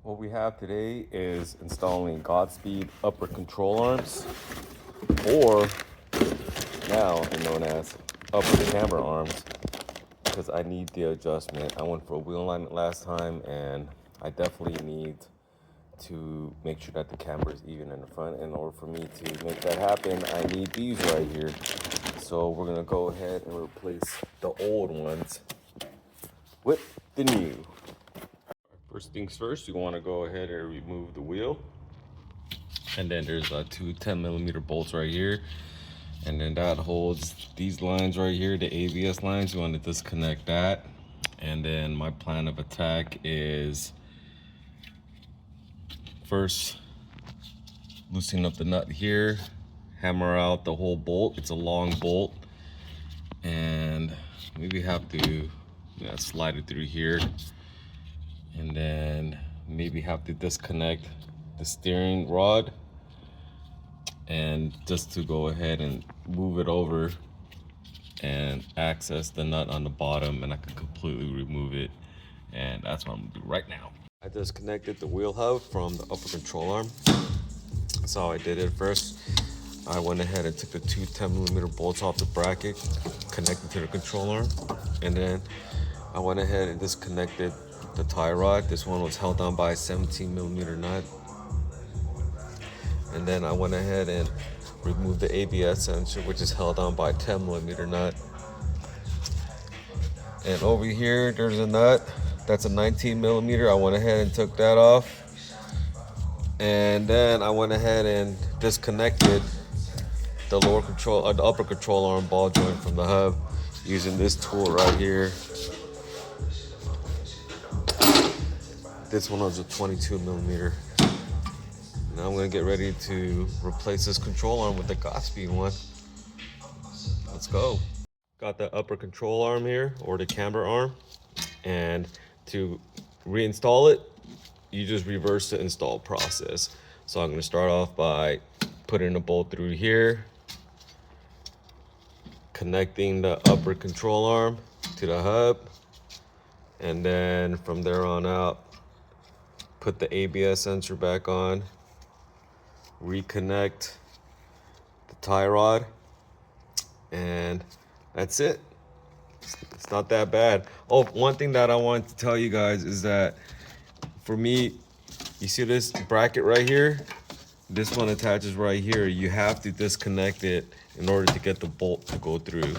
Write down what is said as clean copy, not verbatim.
What we have today is installing Godspeed upper control arms, or now known as upper camber arms, because I need the adjustment. I went for a wheel alignment last time, and I definitely need to make sure that the camber is even in the front. In order for me to make that happen, I need these right here. So we're gonna go ahead and replace the old ones with the new. First things first, you want to go ahead and remove the wheel, and then there's two 10mm bolts right here, and then that holds these lines right here, the ABS lines. You want to disconnect that, and then my plan of attack is first loosen up the nut here, hammer out the whole bolt. It's a long bolt, and maybe have to slide it through here, and then maybe have to disconnect the steering rod, and just to go ahead and move it over and access the nut on the bottom, and I can completely remove it. And that's what I'm gonna do right now. I disconnected the wheel hub from the upper control arm. That's how I did it. First, I went ahead and took the two 10mm bolts off the bracket, connected to the control arm, and then I went ahead and disconnected the tie rod. This one was held on by a 17mm nut. And then I went ahead and removed the ABS sensor, which is held on by a 10mm nut. And over here, there's a nut. That's a 19mm. I went ahead and took that off. And then I went ahead and disconnected the the upper control arm ball joint from the hub using this tool right here. This one was a 22mm. Now I'm gonna get ready to replace this control arm with the Godspeed one. Let's go. Got the upper control arm here, or the camber arm, and to reinstall it, you just reverse the install process. So I'm gonna start off by putting a bolt through here, connecting the upper control arm to the hub, and then from there on out, put the ABS sensor back on, reconnect the tie rod, and that's it. It's not that bad. Oh, one thing that I wanted to tell you guys is that for me, you see this bracket right here? This one attaches right here. You have to disconnect it in order to get the bolt to go through.